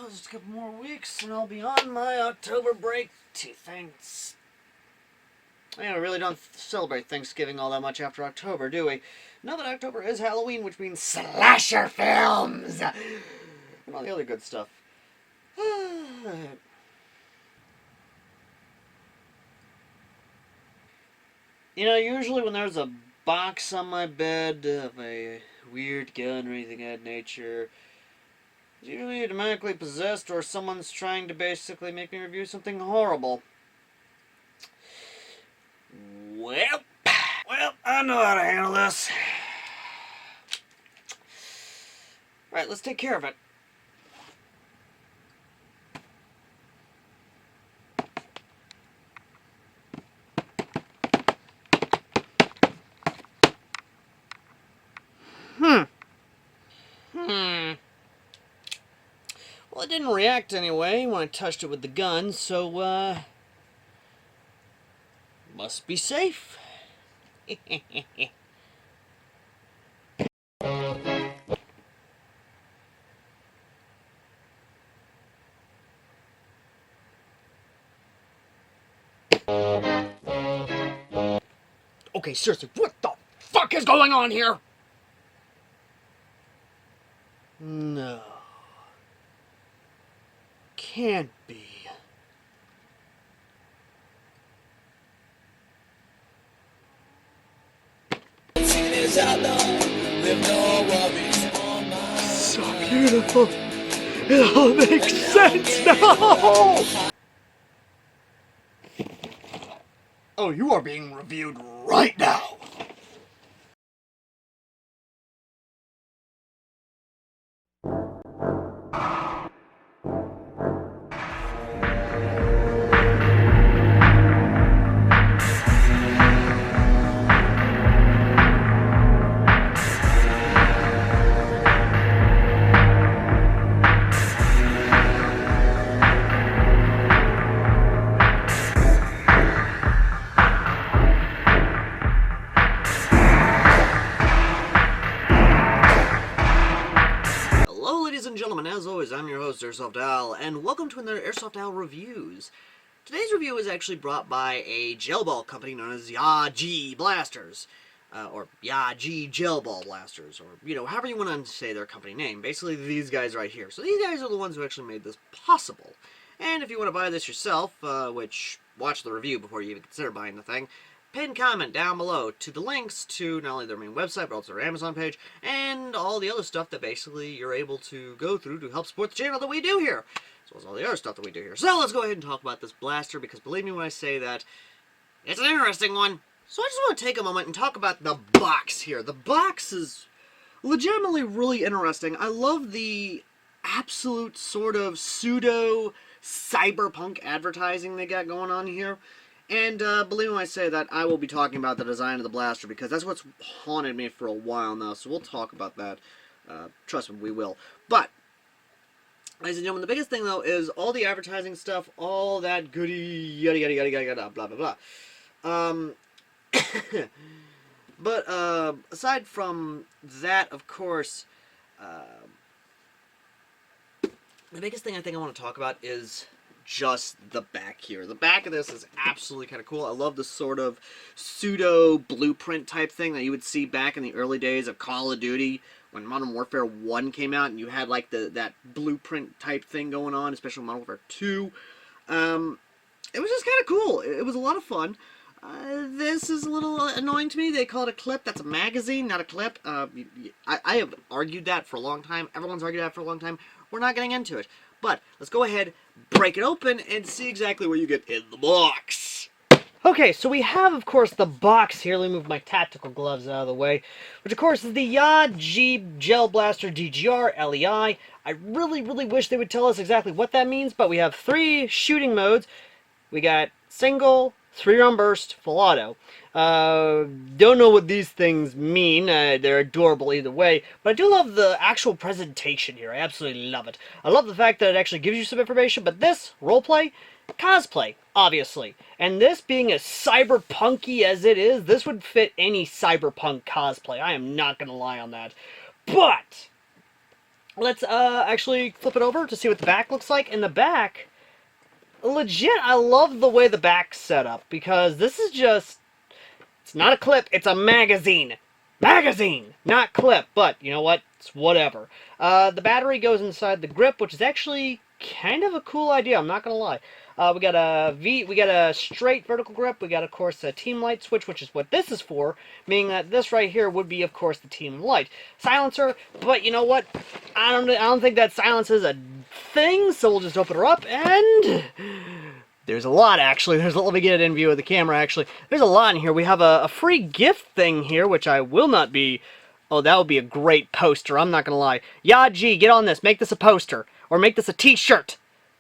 Just a couple more weeks and I'll be on my October break. Thanks. I really don't celebrate Thanksgiving all that much after October, do we? Now that October is Halloween, which means slasher films and all the other good stuff. You know, usually when there's a box on my bed of a weird gun or anything of that nature, it's usually automatically possessed or someone's trying to basically make me review something horrible. Well, I know how to handle this. Right, let's take care of it. Well, it didn't react anyway when I touched it with the gun, so, must be safe. Okay, seriously, what the fuck is going on here? No. Can't be. So beautiful. It all makes sense now. Oh, you are being reviewed right now. Gentlemen, as always, I'm your host, AirsoftAL, and welcome to another AirsoftAL Reviews. Today's review is actually brought by a gel ball company known as Yagee Blasters, or Yagee Gel Ball Blasters, or, you know, however you want to say their company name. Basically, these guys right here. So these guys are the ones who actually made this possible. And if you want to buy this yourself, which, watch the review before you even consider buying the thing, pin comment down below to the links to not only their main website, but also their Amazon page, and all the other stuff that basically you're able to go through to help support the channel that we do here, as well as all the other stuff that we do here. So let's go ahead and talk about this blaster, because believe me when I say that, it's an interesting one. So I just want to take a moment and talk about the box here. The box is legitimately really interesting. I love the absolute sort of pseudo cyberpunk advertising they got going on here. And believe me when I say that, I will be talking about the design of the blaster, because that's what's haunted me for a while now, so we'll talk about that. Trust me, we will. But, ladies and gentlemen, the biggest thing, though, is all the advertising stuff, all that goody, yada, yada, yada, yada, yada, blah, blah, blah. But, aside from that, of course, the biggest thing I think I want to talk about is just the back here. The back of this is absolutely kind of cool. I love the sort of pseudo blueprint type thing that you would see back in the early days of Call of Duty when Modern Warfare 1 came out, and you had like that blueprint type thing going on, especially Modern Warfare 2. It was just kind of cool. It was a lot of fun. This is a little annoying to me. They call it a clip. That's a magazine, not a clip. I have argued that for a long time. Everyone's argued that for a long time. We're not getting into it. But let's go ahead, break it open, and see exactly what you get in the box. Okay, so we have, of course, the box here. Let me move my tactical gloves out of the way. Which, of course, is the Yagee Gel Blaster DGR LEI. I really, really wish they would tell us exactly what that means, but we have 3 shooting modes. We got single, 3-round burst, full auto. Don't know what these things mean. They're adorable either way. But I do love the actual presentation here. I absolutely love it. I love the fact that it actually gives you some information. But this, roleplay, cosplay, obviously. And this being as cyberpunky as it is, this would fit any cyberpunk cosplay. I am not going to lie on that. But let's actually flip it over to see what the back looks like. In the back, legit, I love the way the back's set up, because this is just, it's not a clip, it's a magazine. Magazine, not clip, but you know what? It's whatever. The battery goes inside the grip, which is actually kind of a cool idea, I'm not gonna lie. We got a straight vertical grip. We got, of course, a team light switch, which is what this is for, meaning that this right here would be, of course, the team light silencer. But you know what? I don't think that silence is a thing, so we'll just open her up, and there's a lot, actually. Let me get it in view of the camera, actually. There's a lot in here. We have a free gift thing here, which I will not be... Oh, that would be a great poster, I'm not gonna lie. Yagee, get on this. Make this a poster. Or make this a t-shirt.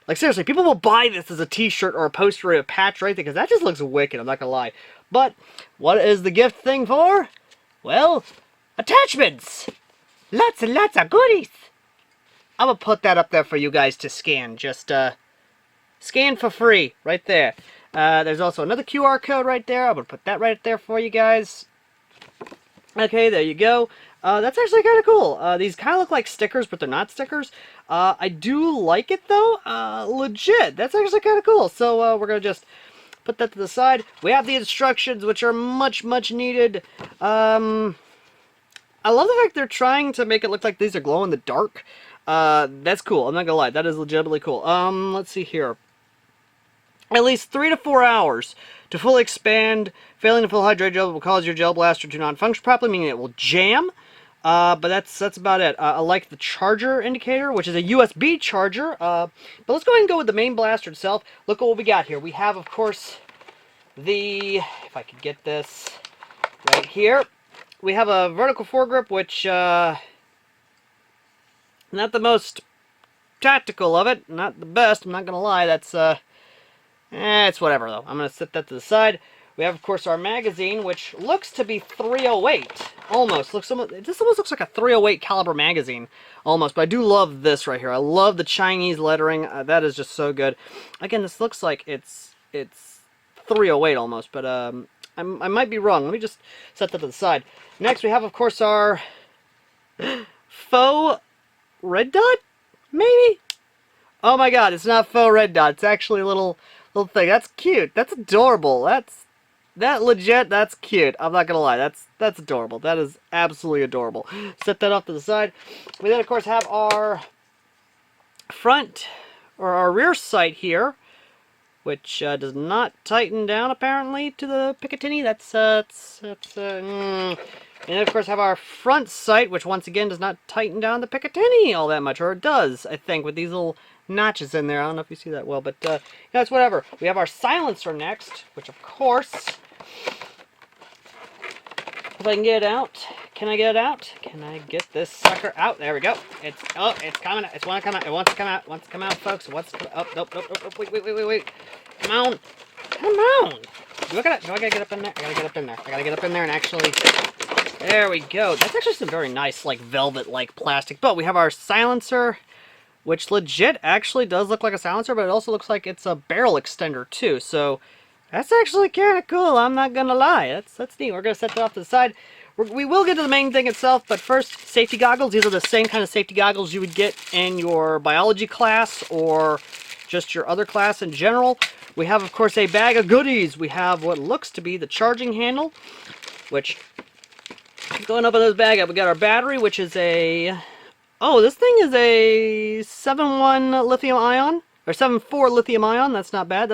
Like, seriously, people will buy this as a t-shirt or a poster or a patch right there, because that just looks wicked, I'm not gonna lie. But, what is the gift thing for? Well, attachments! Lots and lots of goodies! I'm gonna put that up there for you guys to scan. Just, scan for free, right there. There's also another QR code right there. I'm gonna put that right there for you guys. Okay, there you go. That's actually kind of cool. These kind of look like stickers, but they're not stickers. I do like it, though. Legit. That's actually kind of cool. So, we're going to just put that to the side. We have the instructions, which are much, much needed. I love the fact they're trying to make it look like these are glow in the dark. That's cool. I'm not going to lie. That is legitimately cool. Let's see here. At least 3 to 4 hours to fully expand. Failing to fill hydrate gel will cause your gel blaster to not function properly, meaning it will jam. But that's about it. I like the charger indicator, which is a USB charger. But let's go ahead and go with the main blaster itself. Look at what we got here. We have, of course, if I could get this right here. We have a vertical foregrip, which, not the most tactical of it. Not the best, I'm not going to lie. That's, it's whatever, though. I'm going to set that to the side. We have, of course, our magazine, which looks to be 308. Almost. This almost looks like a 308 caliber magazine. Almost. But I do love this right here. I love the Chinese lettering. That is just so good. Again, this looks like it's 308 almost. But I might be wrong. Let me just set that to the side. Next, we have, of course, our faux red dot? Maybe? Oh my god, it's not faux red dot. It's actually a little thing. That's cute. That's adorable. That's cute. I'm not gonna lie. That's adorable. That is absolutely adorable. Set that off to the side. We then, of course, have our front or our rear sight here, which does not tighten down apparently to the Picatinny. And of course, have our front sight, which once again does not tighten down the Picatinny all that much, or it does, I think, with these little notches in there. I don't know if you see that well, but it's whatever. We have our silencer next, which of course, if I can get it out, can I get it out? Can I get this sucker out? There we go. It's coming out. It wants to come out. It wants to come out. It wants to come out, folks. It wants to come out. Oh, nope. Wait. Come on. Do I gotta get up in there? I gotta get up in there and actually, there we go. That's actually some very nice, like, velvet-like plastic. But we have our silencer, which legit actually does look like a silencer, but it also looks like it's a barrel extender too. So that's actually kind of cool. I'm not gonna lie. That's neat. We're gonna set that off to the side. We will get to the main thing itself, but first, safety goggles. These are the same kind of safety goggles you would get in your biology class or just your other class in general. We have, of course, a bag of goodies. We have what looks to be the charging handle, which, going up in this bag, we got our battery, which is a... Oh, this thing is a 7.1 lithium ion, or 7.4 lithium ion. That's not bad.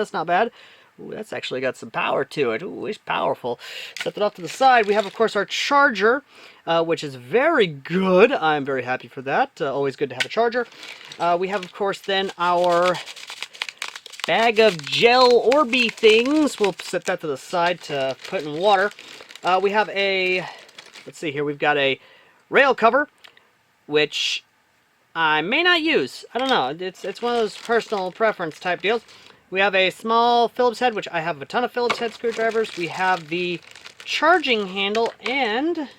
Ooh, that's actually got some power to it. Ooh, it's powerful. Set that off to the side. We have, of course, our charger, which is very good. I'm very happy for that. Always good to have a charger. We have, of course, then our bag of gel Orby things. We'll set that to the side to put in water. We have a, let's see here, we've got a rail cover, which I may not use. I don't know. It's one of those personal preference type deals. We have a small Phillips head, which I have a ton of Phillips head screwdrivers. We have the charging handle and...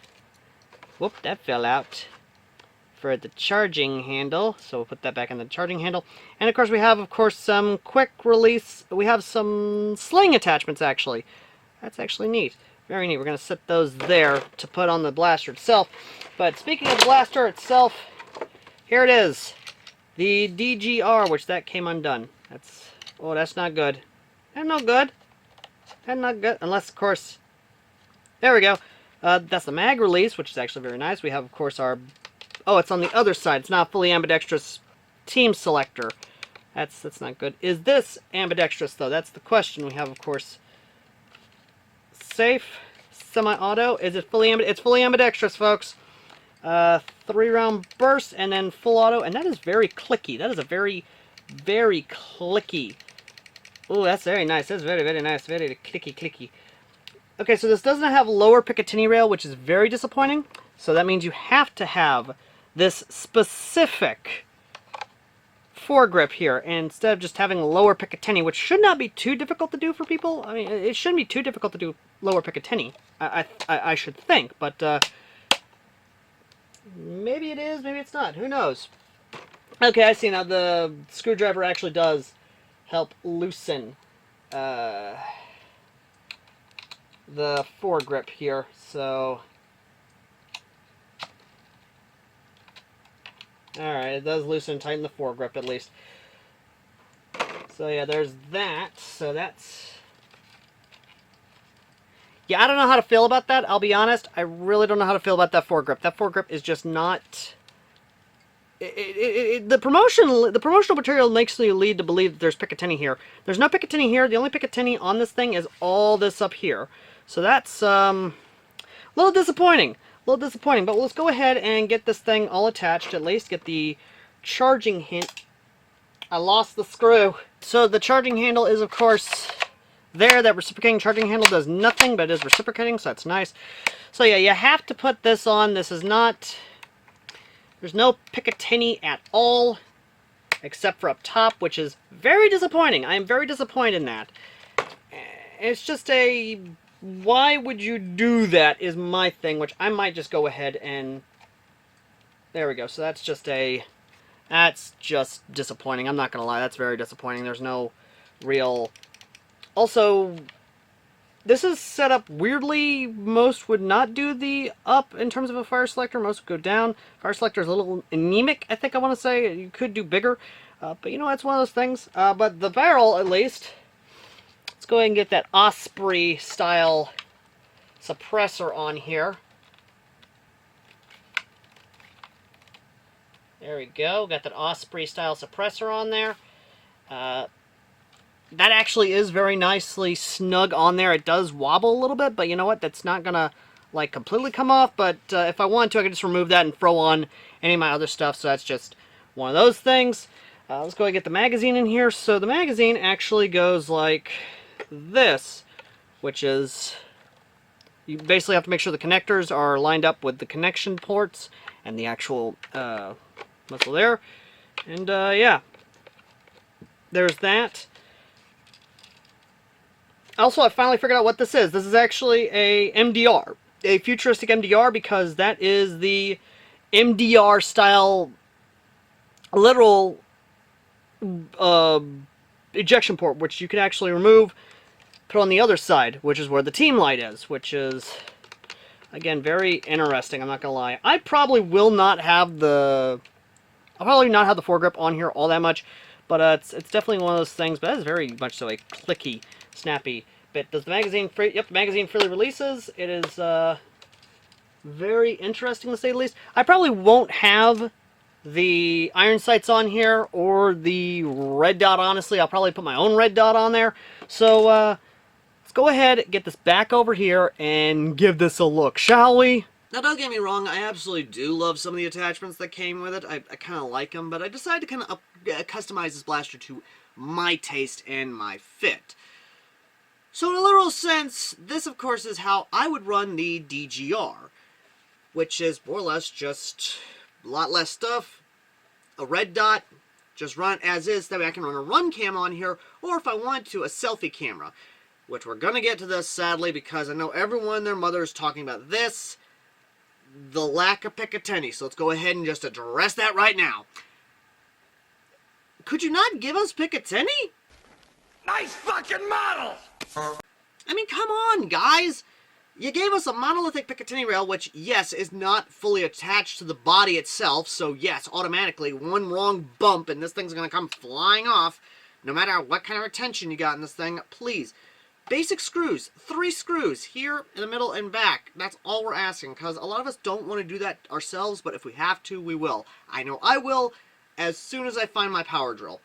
Whoop, that fell out. For the charging handle. So we'll put that back on the charging handle. And of course we have, some quick release. We have some sling attachments, actually. That's actually neat. Very neat. We're going to set those there to put on the blaster itself. But speaking of the blaster itself, here it is. The DGR, which that came undone. That's not good. That's not good. That's not good. Unless, of course, there we go. That's the mag release, which is actually very nice. We have, of course, our... Oh, it's on the other side. It's not fully ambidextrous team selector. That's not good. Is this ambidextrous, though? That's the question. We have, of course, safe, semi-auto. Is it fully ambidextrous? It's fully ambidextrous, folks. 3-round burst, and then full auto. And that is very clicky. That is a very, very clicky. Oh, that's very nice. That's very, very nice. Very clicky. Okay, so this doesn't have lower Picatinny rail, which is very disappointing. So that means you have to have this specific foregrip here, instead of just having lower Picatinny, which should not be too difficult to do for people. I mean, it shouldn't be too difficult to do lower Picatinny, I should think, but maybe it is, maybe it's not. Who knows? Okay, I see now. The screwdriver actually does help loosen the foregrip here, so... Alright, it does loosen and tighten the foregrip at least. So yeah, there's that. So that's... Yeah, I don't know how to feel about that, I'll be honest. I really don't know how to feel about that foregrip. That foregrip is just not... The promotional material makes you lead to believe that there's Picatinny here. There's no Picatinny here. The only Picatinny on this thing is all this up here. So that's a little disappointing. But let's go ahead and get this thing all attached, at least get the charging hint. I lost the screw. So the charging handle is, of course, there. That reciprocating charging handle does nothing, but it is reciprocating, so that's nice. So yeah, you have to put this on. This is not... There's no Picatinny at all, except for up top, which is very disappointing. I am very disappointed in that. It's just a... Why would you do that is my thing, which I might just go ahead and... There we go. So that's just a... That's just disappointing. I'm not going to lie. That's very disappointing. There's no real... Also, this is set up weirdly. Most would not do the up in terms of a fire selector. Most would go down. Fire selector is a little anemic, I think I want to say. You could do bigger. But, you know, that's one of those things. But the barrel, at least... Let's go ahead and get that Osprey-style suppressor on here. There we go. Got that Osprey-style suppressor on there. That actually is very nicely snug on there. It does wobble a little bit, but you know what? That's not going to, like, completely come off. But if I want to, I can just remove that and throw on any of my other stuff. So that's just one of those things. Let's go ahead and get the magazine in here. So the magazine actually goes like... this, which is, you basically have to make sure the connectors are lined up with the connection ports and the actual muzzle there. And yeah, there's that. Also, I finally figured out what this is. This is actually a MDR, a futuristic MDR, because that is the MDR style literal ejection port, which you can actually remove, put on the other side, which is where the team light is, which is, again, very interesting, I'm not gonna lie. I probably will not have the... I'll probably not have the foregrip on here all that much, but it's definitely one of those things, but that is very much so a clicky, snappy bit. Does the magazine free... Yep, the magazine freely releases. It is very interesting, to say the least. I probably won't have the iron sights on here, or the red dot, honestly. I'll probably put my own red dot on there. So, let's go ahead, get this back over here, and give this a look, shall we? Now, don't get me wrong, I absolutely do love some of the attachments that came with it. I kind of like them, but I decided to kind of customize this blaster to my taste and my fit. So, in a literal sense, this, of course, is how I would run the DGR, which is more or less just... a lot less stuff, a red dot, just run it as is. That way I can run a run cam on here, or if I want to, a selfie camera, which we're going to get to this, sadly, because I know everyone and their mother is talking about this, the lack of Picatinny. So let's go ahead and just address that right now. Could you not give us Picatinny? Nice fucking model! I mean, come on, guys. You gave us a monolithic Picatinny rail, which, yes, is not fully attached to the body itself, so yes, automatically, one wrong bump and this thing's going to come flying off, no matter what kind of retention you got in this thing. Please, basic screws, 3 screws, here, in the middle, and back. That's all we're asking, because a lot of us don't want to do that ourselves, but if we have to, we will. I know I will, as soon as I find my power drill.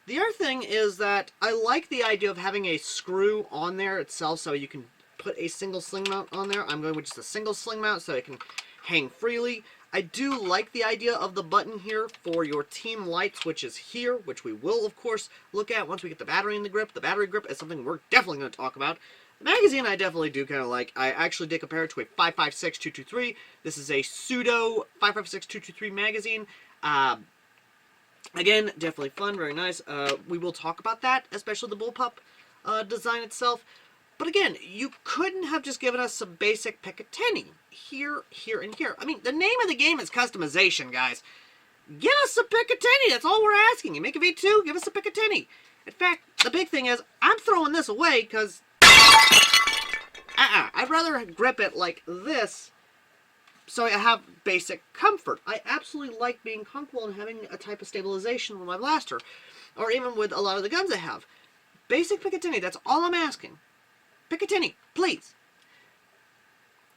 The other thing is that I like the idea of having a screw on there itself, so you can put a single sling mount on there. I'm going with just a single sling mount so it can hang freely. I do like the idea of the button here for your team lights, which is here, which we will, of course, look at once we get the battery in the grip. The battery grip is something we're definitely going to talk about. The magazine I definitely do kind of like. I actually did compare it to a 5.56-223. This is a pseudo 5.56-223 magazine. Again, definitely fun, very nice. We will talk about that, especially the bullpup design itself. But again, you couldn't have just given us some basic Picatinny. Here, here, and here. I mean, the name of the game is customization, guys. Give us a Picatinny, that's all we're asking. You make a V2, give us a Picatinny. In fact, the big thing is, I'm throwing this away, because... I'd rather grip it like this, so I have basic comfort. I absolutely like being comfortable and having a type of stabilization with my blaster, or even with a lot of the guns I have. Basic Picatinny, that's all I'm asking. Picatinny, please.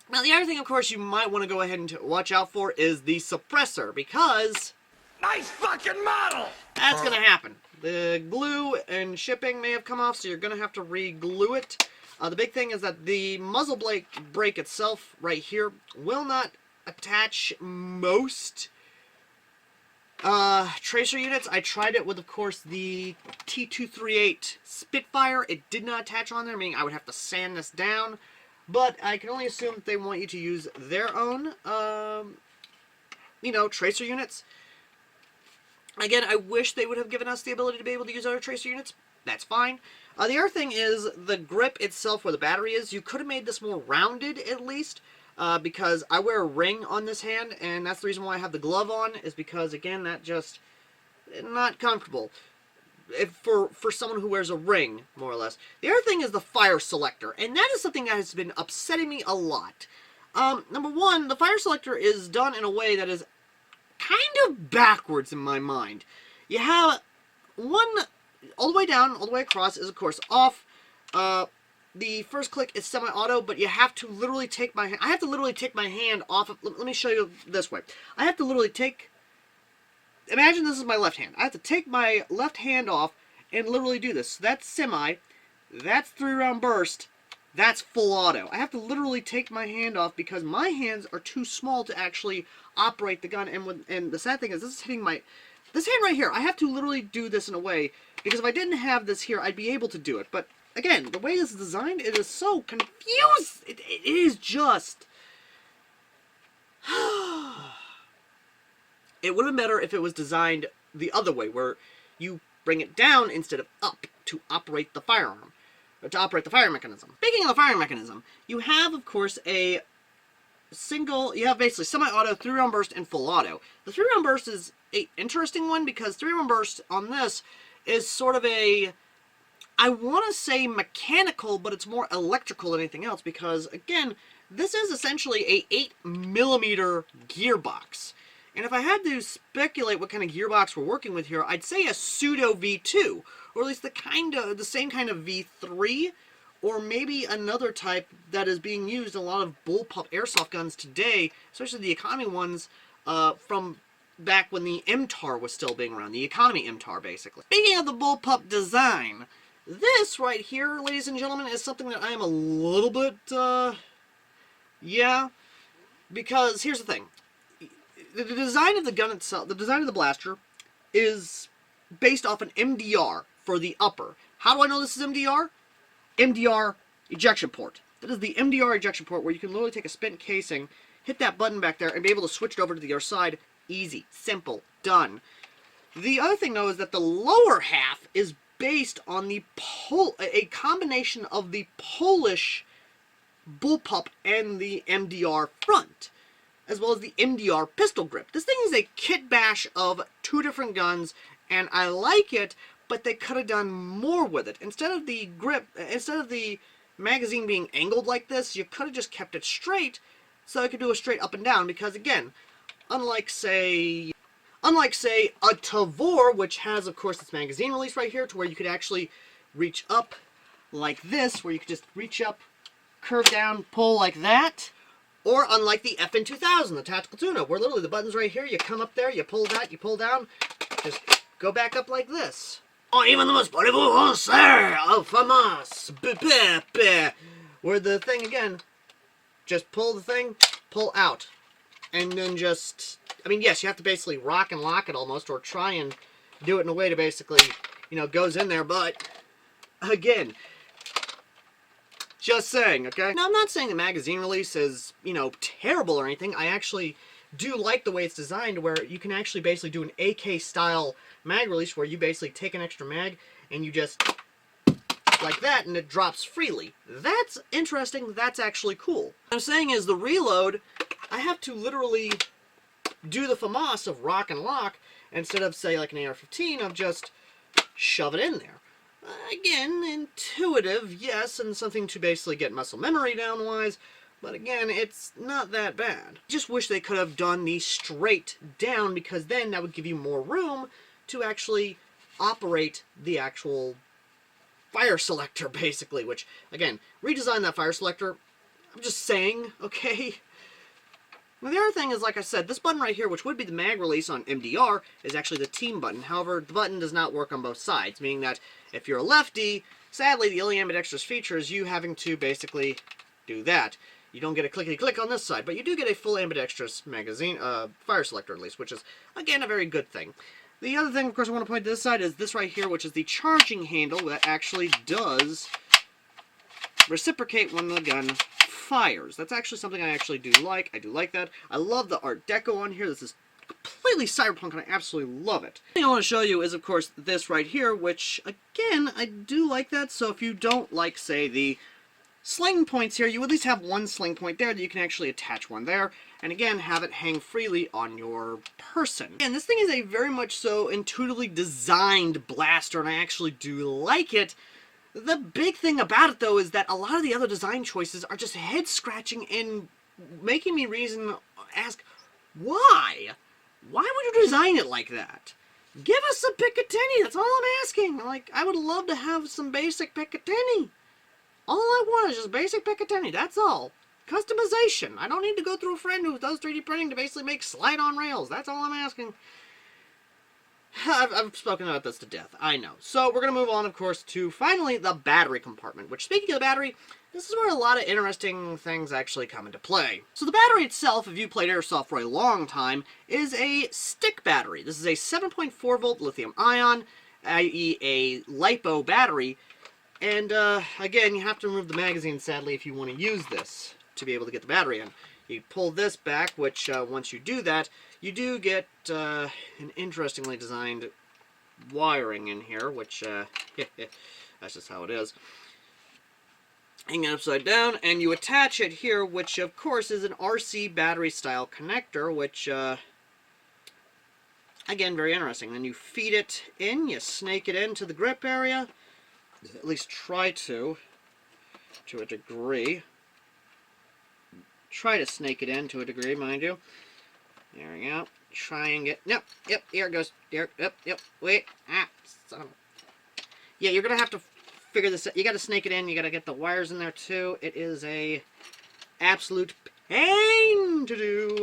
Now, the other thing, of course, you might want to go ahead and watch out for is the suppressor, because... Nice fucking model! That's going to happen. The glue and shipping may have come off, so you're going to have to re-glue it. The big thing is that the muzzle brake itself, right here, will not attach most tracer units. I tried it with, of course, the T238 Spitfire. It did not attach on there, meaning I would have to sand this down. But I can only assume that they want you to use their own, tracer units. Again, I wish they would have given us the ability to be able to use other tracer units. That's fine. The other thing is the grip itself, where the battery is. You could have made this more rounded, at least. Because I wear a ring on this hand, and that's the reason why I have the glove on, is because, again, that just not comfortable for someone who wears a ring, more or less. The other thing is the fire selector, and that is something that has been upsetting me a lot. Number one, the fire selector is done in a way that is kind of backwards in my mind. You have one all the way down, all the way across is, of course, off. The first click is semi-auto, but you have to literally take my hand. I have to literally take my hand off of... Let me show you this way. I have to literally take... Imagine this is my left hand. I have to take my left hand off and literally do this. So that's semi. That's 3-round burst. That's full auto. I have to literally take my hand off because my hands are too small to actually operate the gun. And the sad thing is, this is hitting my... This hand right here, I have to literally do this in a way, because if I didn't have this here, I'd be able to do it. But... Again, the way this is designed, it is so confused. It is just... It would have been better if it was designed the other way, where you bring it down instead of up to operate the firearm, or to operate the fire mechanism. Speaking of the fire mechanism, you have, of course, you have basically semi-auto, 3-round burst, and full auto. The 3-round burst is an interesting one, because 3-round burst on this is sort of I want to say mechanical, but it's more electrical than anything else, because, again, this is essentially a 8mm gearbox. And if I had to speculate what kind of gearbox we're working with here, I'd say a pseudo V2, or at least the same kind of V3, or maybe another type that is being used in a lot of bullpup airsoft guns today, especially the economy ones from back when the MTAR was still being around, the economy MTAR, basically. Speaking of the bullpup design, this right here, ladies and gentlemen, is something that I am a little bit, yeah, because here's the thing. The design of the gun itself, the design of the blaster, is based off an MDR for the upper. How do I know this is MDR? MDR ejection port. That is the MDR ejection port, where you can literally take a spent casing, hit that button back there, and be able to switch it over to the other side. Easy, simple, done. The other thing, though, is that the lower half is based on a combination of the Polish bullpup and the MDR front, as well as the MDR pistol grip. This thing is a kit bash of 2 different guns, and I like it, but they could have done more with it. Instead of the grip, instead of the magazine being angled like this, you could have just kept it straight so it could do a straight up and down, because again, unlike say a Tavor, which has of course its magazine release right here to where you could actually reach up like this, where you could just reach up, curve down, pull like that. Or unlike the FN2000, the Tactical Tuna, where literally the button's right here, you come up there, you pull that, you pull down, just go back up like this. Oh, even the most parlez-vous, sir, oh, famas, where the thing, again, just pull the thing, pull out, and then just, I mean, yes, you have to basically rock and lock it almost, or try and do it in a way to basically, you know, goes in there, but, again, just saying, okay? Now, I'm not saying the magazine release is, you know, terrible or anything. I actually do like the way it's designed, where you can actually basically do an AK-style mag release, where you basically take an extra mag, and you just, like that, and it drops freely. That's interesting. That's actually cool. What I'm saying is, the reload, I have to literally do the FAMAS of rock and lock, instead of, say, like an AR-15, of just shove it in there. Again, intuitive, yes, and something to basically get muscle memory down-wise, but again, it's not that bad. I just wish they could have done the straight down, because then that would give you more room to actually operate the actual fire selector, basically, which, again, redesign that fire selector. I'm just saying, okay? Now, the other thing is, like I said, this button right here, which would be the mag release on MDR, is actually the team button. However, the button does not work on both sides, meaning that if you're a lefty, sadly, the only ambidextrous feature is you having to basically do that. You don't get a clickety-click on this side, but you do get a full ambidextrous magazine, fire selector at least, which is, again, a very good thing. The other thing, of course, I want to point to this side is this right here, which is the charging handle that actually does reciprocate when the gun fires. That's actually something I actually do like. I do like that. I love the Art Deco on here. This is completely cyberpunk, and I absolutely love it. The thing I want to show you is, of course, this right here, which, again, I do like that. So if you don't like, say, the sling points here, you at least have one sling point there that you can actually attach one there, and again, have it hang freely on your person. And this thing is a very much so intuitively designed blaster, and I actually do like it. The big thing about it, though, is that a lot of the other design choices are just head-scratching and making me ask, why? Why would you design it like that? Give us some Picatinny, that's all I'm asking. Like, I would love to have some basic Picatinny. All I want is just basic Picatinny, that's all. Customization. I don't need to go through a friend who does 3D printing to basically make slide-on rails. That's all I'm asking. I've spoken about this to death, I know. So we're going to move on, of course, to finally the battery compartment, which, speaking of the battery, this is where a lot of interesting things actually come into play. So the battery itself, if you played Airsoft for a long time, is a stick battery. This is a 7.4 volt lithium ion, i.e. a LiPo battery, and again, you have to remove the magazine, sadly, if you want to use this to be able to get the battery in. You pull this back, which once you do that, you do get an interestingly designed wiring in here, which that's just how it is. Hang it upside down, and you attach it here, which of course is an RC battery style connector, which again, very interesting. Then you feed it in, you snake it into the grip area, at least try to a degree. Try to snake it in to a degree, mind you. There we go. Try and get... Yep, here it goes. Here, yep, wait. Son of a... Yeah, you're going to have to figure this out. You got to snake it in. You got to get the wires in there, too. It is a absolute pain to do.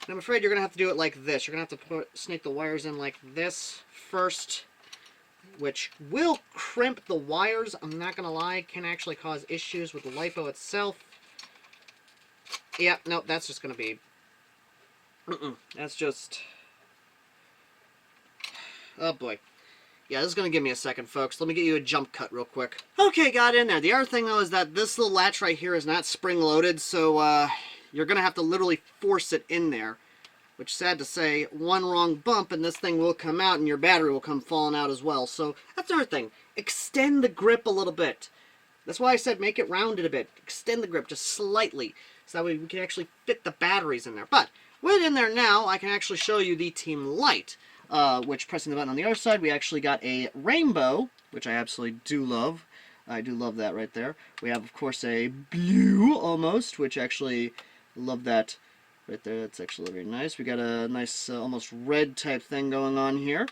And I'm afraid you're going to have to do it like this. You're going to have to snake the wires in like this first, which will crimp the wires. I'm not going to lie. It can actually cause issues with the LiPo itself. Yeah, no, that's just going to be... That's just... Oh, boy. Yeah, this is going to give me a second, folks. Let me get you a jump cut real quick. Okay, got in there. The other thing, though, is that this little latch right here is not spring-loaded, so you're going to have to literally force it in there. Which, sad to say, one wrong bump and this thing will come out and your battery will come falling out as well. So, that's another thing. Extend the grip a little bit. That's why I said make it rounded a bit. Extend the grip just slightly. So that way we can actually fit the batteries in there. But with it in there now, I can actually show you the Team Light. Which, pressing the button on the other side, we actually got a rainbow, which I absolutely do love. I do love that right there. We have, of course, a blue almost, which actually, love that right there. That's actually very nice. We got a nice, almost red type thing going on here.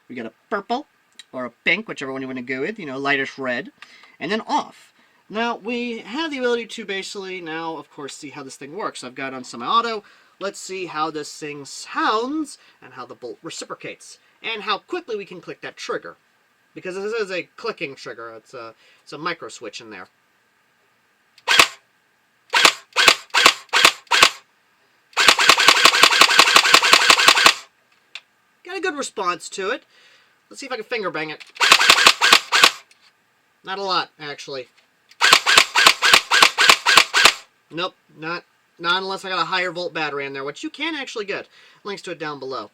We got a purple, or a pink, whichever one you want to go with, you know, lightish red. And then off. Now, we have the ability to basically now, of course, see how this thing works. I've got on semi-auto. Let's see how this thing sounds and how the bolt reciprocates and how quickly we can click that trigger. Because this is a clicking trigger. It's a micro switch in there. Got a good response to it. Let's see if I can finger bang it. Not a lot, actually. Nope, not unless I got a higher volt battery in there, which you can actually get. Links to it down below.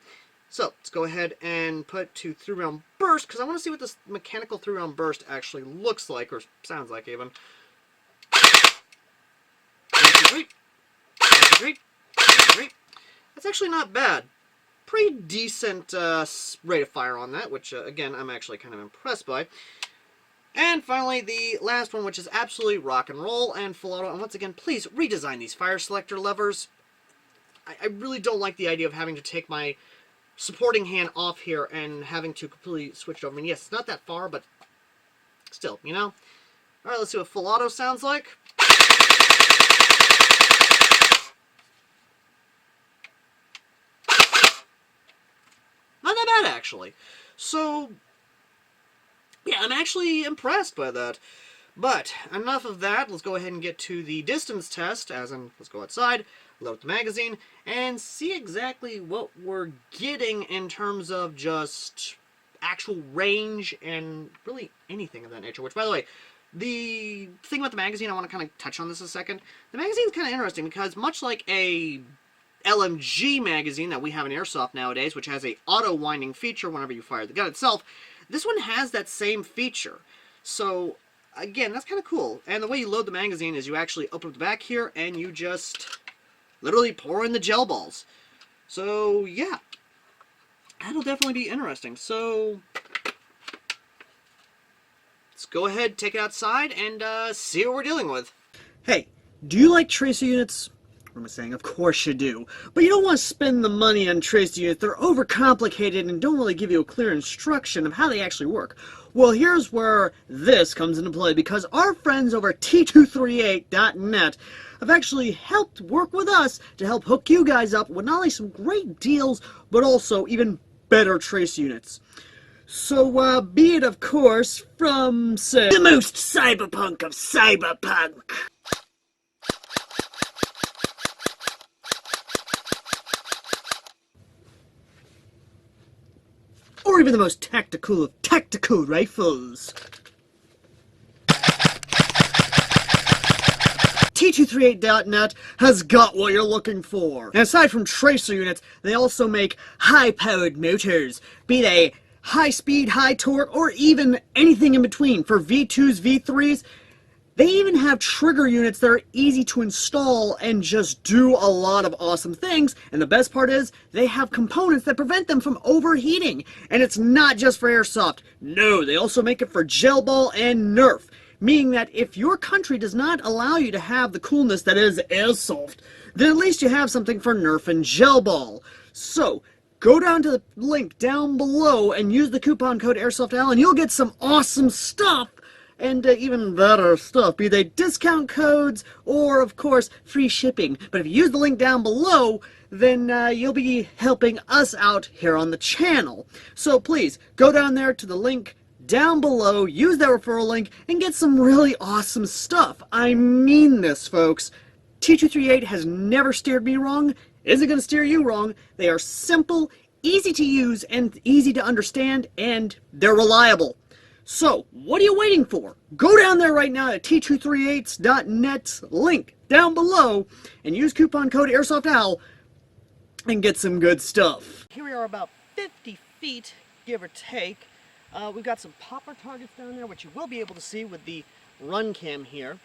So, let's go ahead and put to 3-round burst, because I want to see what this mechanical 3-round burst actually looks like, or sounds like even. 1, 2, 3. 1, 2, 3. 1, 2, 3. That's actually not bad. Pretty decent rate of fire on that, which, again, I'm actually kind of impressed by. And finally, the last one, which is absolutely rock and roll and full auto. And once again, please redesign these fire selector levers. I really don't like the idea of having to take my supporting hand off here and having to completely switch it over. I mean, yes, it's not that far, but still, you know? Alright, let's see what full auto sounds like. Not that bad, actually. So, yeah, I'm actually impressed by that. But, enough of that. Let's go ahead and get to the distance test, as in, let's go outside, load up the magazine, and see exactly what we're getting in terms of just actual range and really anything of that nature. Which, by the way, the thing about the magazine, I want to kind of touch on this a second. The magazine's kind of interesting because much like a LMG magazine that we have in Airsoft nowadays, which has a auto-winding feature whenever you fire the gun itself, this one has that same feature. So, again, that's kind of cool. And the way you load the magazine is you actually open up the back here and you just literally pour in the gel balls. So, yeah. That'll definitely be interesting. So, let's go ahead, take it outside, and see what we're dealing with. Hey, do you like tracer units? What am I saying? Of course you do. But you don't want to spend the money on tracer units. They're overcomplicated and don't really give you a clear instruction of how they actually work. Well, here's where this comes into play, because our friends over at T238.net have actually helped work with us to help hook you guys up with not only some great deals, but also even better trace units. So, be it, of course, from, say, the most cyberpunk of cyberpunk. Or even the most tactical of tactical rifles. T238.net has got what you're looking for. And aside from tracer units, they also make high-powered motors, be they high-speed, high-torque, or even anything in between. For V2s, V3s, they even have trigger units that are easy to install and just do a lot of awesome things. And the best part is, they have components that prevent them from overheating. And it's not just for Airsoft. No, they also make it for Gel Ball and Nerf. Meaning that if your country does not allow you to have the coolness that is Airsoft, then at least you have something for Nerf and Gel Ball. So, go down to the link down below and use the coupon code AirsoftAL and you'll get some awesome stuff. And even better stuff, be they discount codes or, of course, free shipping. But if you use the link down below, then you'll be helping us out here on the channel. So please, go down there to the link down below, use that referral link, and get some really awesome stuff. I mean this, folks. T238 has never steered me wrong, isn't going to steer you wrong. They are simple, easy to use, and easy to understand, and they're reliable. So, what are you waiting for? Go down there right now at T238.net's link down below and use coupon code AirsoftAL and get some good stuff. Here we are about 50 feet, give or take. We've got some popper targets down there, which you will be able to see with the run cam here.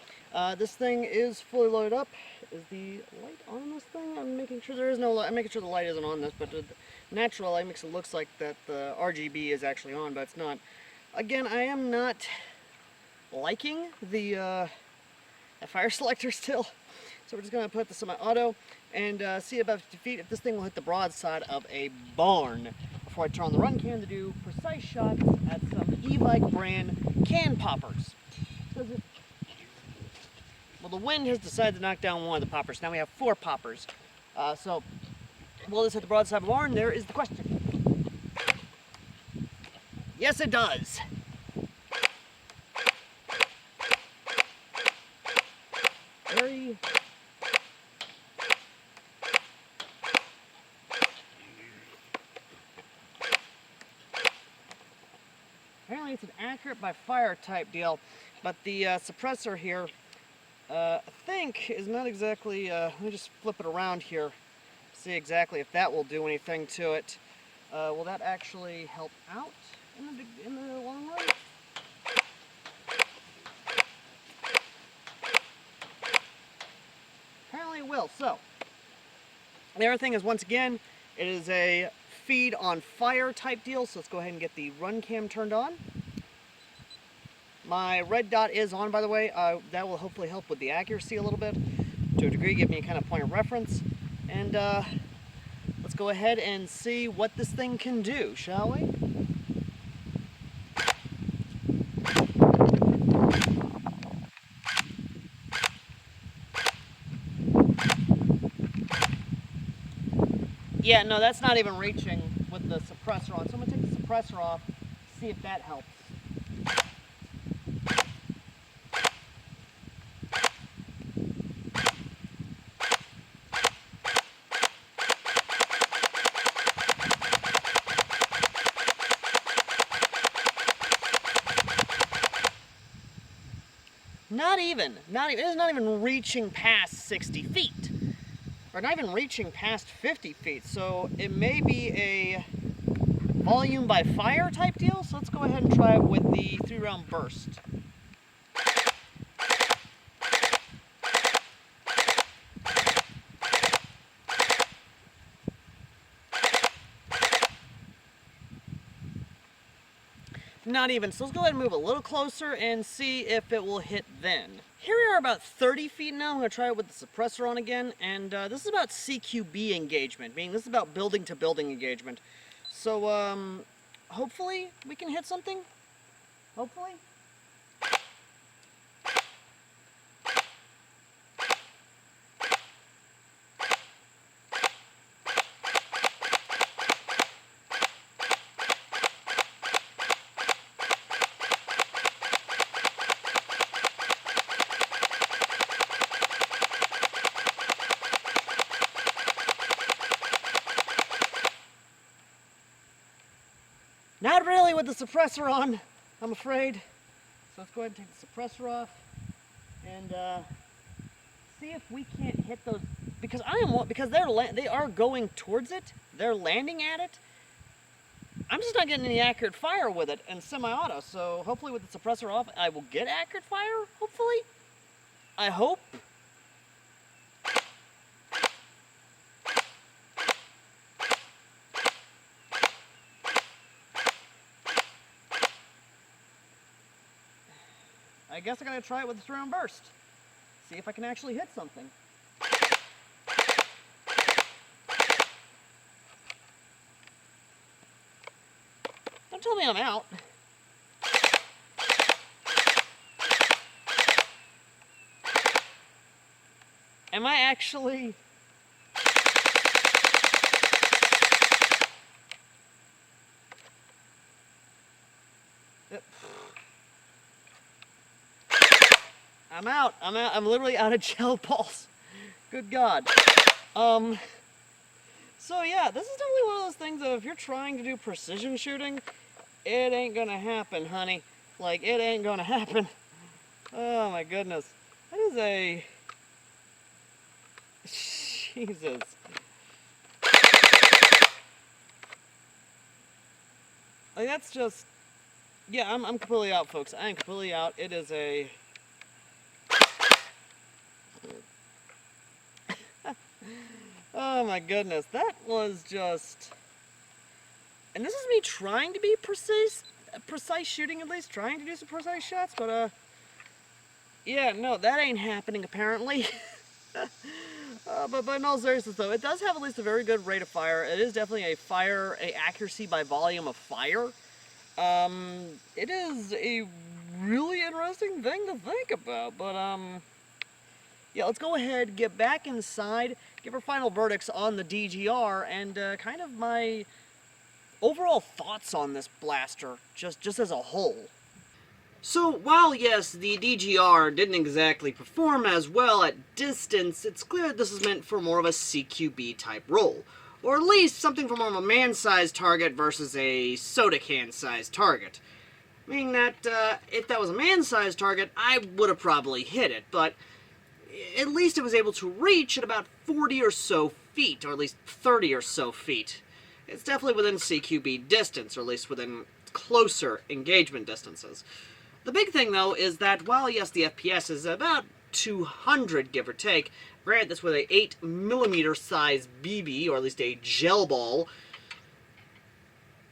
This thing is fully loaded up. Is the light on this thing? I'm making sure there is no light. I'm making sure the light isn't on this, but the natural light makes it look like that the RGB is actually on, but it's not. Again, I am not liking the fire selector still. So we're just going to put this on my auto and see about 50 feet if this thing will hit the broadside of a barn before I turn on the run cam to do precise shots at some e-bike brand can poppers. Well, the wind has decided to knock down one of the poppers. Now we have 4 poppers. So will this hit the broadside of a barn? There is the question. Yes, it does. Very... Apparently it's an accurate by fire type deal, but the suppressor here, I think, is not exactly, let me just flip it around here, see exactly if that will do anything to it. Will that actually help out in the long run? Apparently it will. So, the other thing is, once again, it is a feed on fire type deal, so let's go ahead and get the run cam turned on. My red dot is on, by the way. That will hopefully help with the accuracy a little bit, to a degree, give me a kind of point of reference. And let's go ahead and see what this thing can do, shall we? Yeah, no, that's not even reaching with the suppressor on. So I'm going to take the suppressor off, see if that helps. It's not even reaching past 60 feet. Or not even reaching past 50 feet. So it may be a volume by fire type deal. So let's go ahead and try it with the 3-round burst. Not even. So let's go ahead and move a little closer and see if it will hit then. Here we are about 30 feet now. I'm going to try it with the suppressor on again. And this is about CQB engagement, meaning this is about building to building engagement. So hopefully we can hit something. Hopefully. Not really with the suppressor on, I'm afraid. So let's go ahead and take the suppressor off and see if we can't hit those, because they are going towards it. They're landing at it. I'm just not getting any accurate fire with it in semi-auto. So hopefully with the suppressor off, I will get accurate fire. Hopefully, I hope. I guess I gotta try it with the 3-round burst. See if I can actually hit something. Don't tell me I'm out. Am I actually... I'm out. I'm literally out of gel balls. Good God. So yeah, this is definitely one of those things that if you're trying to do precision shooting, it ain't gonna happen, honey. Like, it ain't gonna happen. Oh my goodness. That is a... Jesus. Like, that's just... Yeah, I'm completely out, folks. I am completely out. It is a... Oh my goodness, that was just... And this is me trying to be precise shooting at least, trying to do some precise shots, but Yeah, no, that ain't happening apparently. But in all seriousness though, it does have at least a very good rate of fire. It is definitely a accuracy by volume of fire. It is a really interesting thing to think about, but yeah, let's go ahead, get back inside, give our final verdicts on the DGR, and kind of my overall thoughts on this blaster, just as a whole. So, while yes, the DGR didn't exactly perform as well at distance, it's clear that this is meant for more of a CQB type role. Or at least something for more of a man-sized target versus a soda can-sized target. Meaning that if that was a man-sized target, I would have probably hit it, but at least it was able to reach at about 40 or so feet, or at least 30 or so feet. It's definitely within CQB distance, or at least within closer engagement distances. The big thing, though, is that while, yes, the FPS is about 200, give or take, granted this with a 8mm size BB, or at least a gel ball.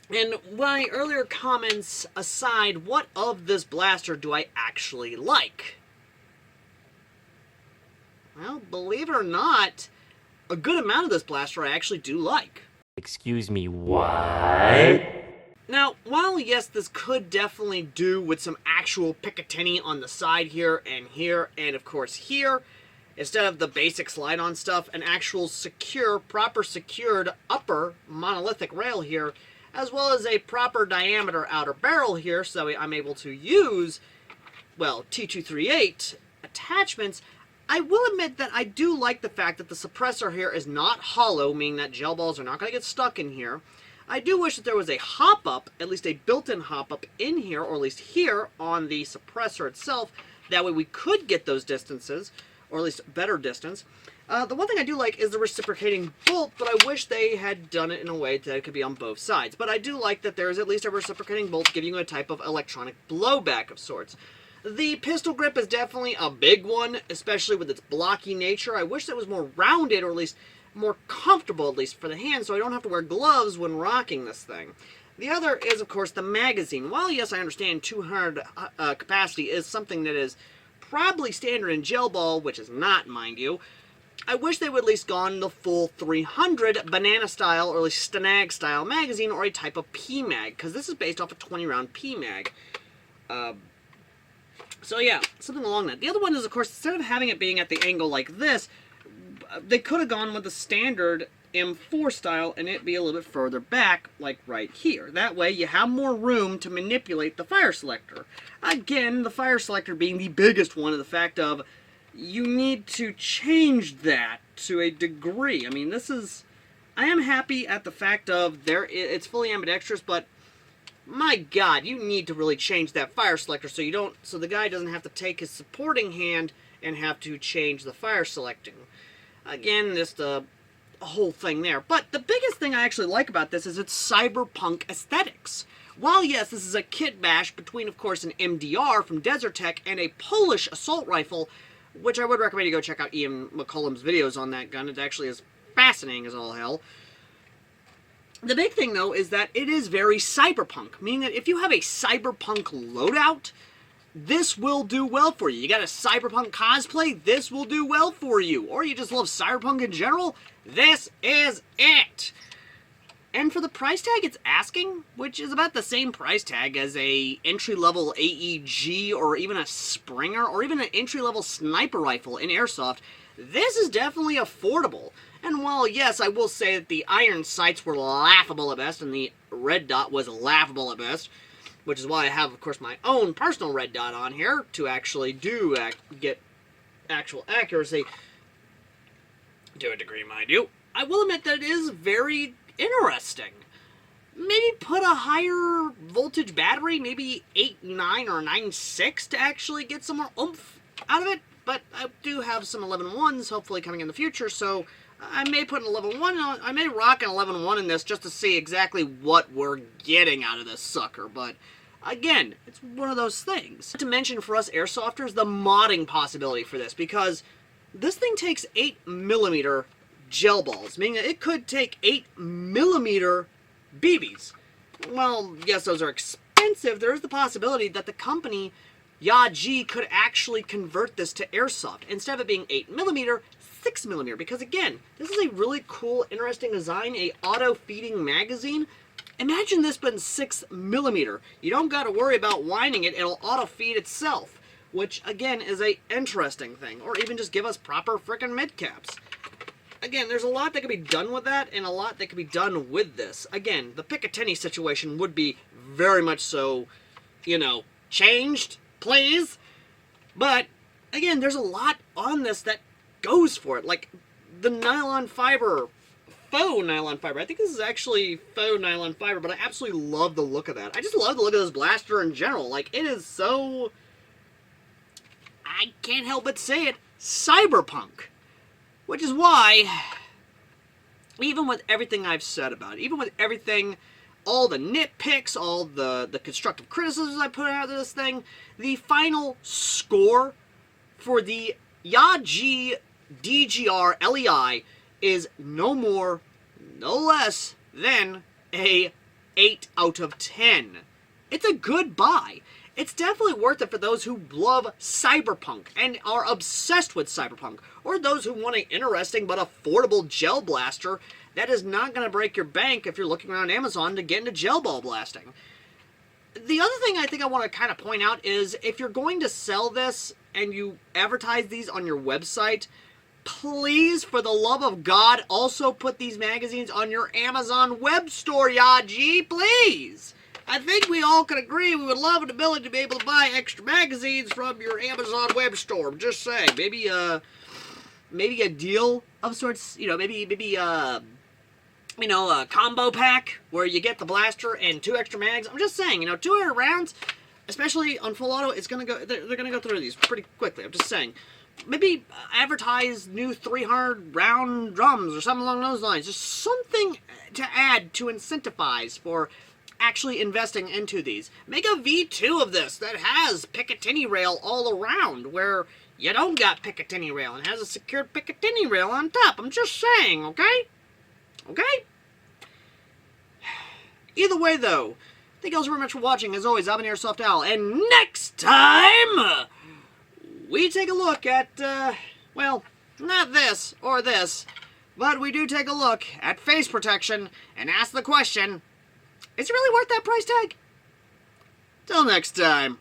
And my earlier comments aside, what of this blaster do I actually like? Well, believe it or not, a good amount of this blaster I actually do like. Excuse me, what? Now, while yes, this could definitely do with some actual Picatinny on the side here, and of course here, instead of the basic slide-on stuff, an actual secure, proper secured upper monolithic rail here, as well as a proper diameter outer barrel here, so I'm able to use, well, T238 attachments. I will admit that I do like the fact that the suppressor here is not hollow, meaning that gel balls are not going to get stuck in here. I do wish that there was a hop-up, at least a built-in hop-up in here, or at least here on the suppressor itself. That way we could get those distances, or at least better distance. The one thing I do like is the reciprocating bolt, but I wish they had done it in a way that it could be on both sides. But I do like that there is at least a reciprocating bolt giving you a type of electronic blowback of sorts. The pistol grip is definitely a big one, especially with its blocky nature. I wish it was more rounded, or at least more comfortable, at least for the hand, so I don't have to wear gloves when rocking this thing. The other is, of course, the magazine. While, yes, I understand 200 capacity is something that is probably standard in gel ball, which is not, mind you, I wish they would at least gone the full 300 banana style, or at least Stanag style magazine, or a type of PMag, because this is based off a 20-round PMag. So yeah, something along that. The other one is, of course, instead of having it being at the angle like this, they could have gone with the standard M4 style and it be a little bit further back, like right here. That way you have more room to manipulate the fire selector. Again, the fire selector being the biggest one, of the fact of you need to change that to a degree. I mean, I am happy at the fact of it's fully ambidextrous, but my God, you need to really change that fire selector so the guy doesn't have to take his supporting hand and have to change the fire selecting. Again, just a whole thing there. But the biggest thing I actually like about this is its cyberpunk aesthetics. While, yes, this is a kit bash between, of course, an MDR from Desert Tech and a Polish assault rifle, which I would recommend you go check out Ian McCollum's videos on that gun. It actually is fascinating as all hell. The big thing, though, is that it is very cyberpunk, meaning that if you have a cyberpunk loadout, this will do well for you. You got a cyberpunk cosplay, this will do well for you. Or you just love cyberpunk in general, this is it. And for the price tag it's asking, which is about the same price tag as a entry-level AEG or even a Springer or even an entry-level sniper rifle in Airsoft, this is definitely affordable. And while, yes, I will say that the iron sights were laughable at best and the red dot was laughable at best, which is why I have, of course, my own personal red dot on here to actually get actual accuracy to a degree, mind you. I will admit that it is very interesting. Maybe put a higher voltage battery, maybe 8.9 or 9.6 to actually get some more oomph out of it. But I do have some 11.1s hopefully coming in the future, so I may put an 11.1 on. I may rock an 11.1 in this just to see exactly what we're getting out of this sucker. But again, it's one of those things. Not to mention for us airsofters, the modding possibility for this, because this thing takes 8mm gel balls, meaning that it could take 8mm BBs. Well, yes, those are expensive. There is the possibility that the company Yagee could actually convert this to airsoft. Instead of it being 8mm, 6mm. Because again, this is a really cool, interesting design, a auto-feeding magazine. Imagine this being 6mm. You don't got to worry about winding it, it'll auto-feed itself. Which, again, is a interesting thing. Or even just give us proper frickin' mid-caps. Again, there's a lot that could be done with that, and a lot that could be done with this. Again, the Picatinny situation would be very much so, you know, changed, please. But, again, there's a lot on this that goes for it. Like, the nylon fiber, faux nylon fiber. I think this is actually faux nylon fiber, but I absolutely love the look of that. I just love the look of this blaster in general. Like, it is so... I can't help but say it, cyberpunk. Which is why, even with everything I've said about it, even with everything, all the nitpicks, all the constructive criticisms I put out of this thing, the final score for the Yagee DGR LEI is no more, no less than a 8 out of 10. It's a good buy. It's definitely worth it for those who love cyberpunk and are obsessed with cyberpunk, or those who want an interesting but affordable gel blaster that is not going to break your bank if you're looking around Amazon to get into gel ball blasting. The other thing I think I want to kind of point out is if you're going to sell this and you advertise these on your website, please, for the love of God, also put these magazines on your Amazon web store, Yagee, please! I think we all can agree we would love an ability to be able to buy extra magazines from your Amazon web store. I'm just saying, maybe a deal of sorts, you know, maybe a combo pack where you get the blaster and 2 extra mags. I'm just saying, you know, 200 rounds, especially on full auto, it's gonna go. They're gonna go through these pretty quickly. I'm just saying, maybe advertise new 300 round drums or something along those lines. Just something to add to incentivize for actually investing into these. Make a V2 of this that has Picatinny rail all around, where you don't got Picatinny rail and has a secured Picatinny rail on top. I'm just saying, okay? Okay? Either way, though, thank you all so very much for watching. As always, I've been AirsoftAL, and next time, we take a look at, well, not this or this, but we do take a look at face protection and ask the question, is it really worth that price tag? Till next time.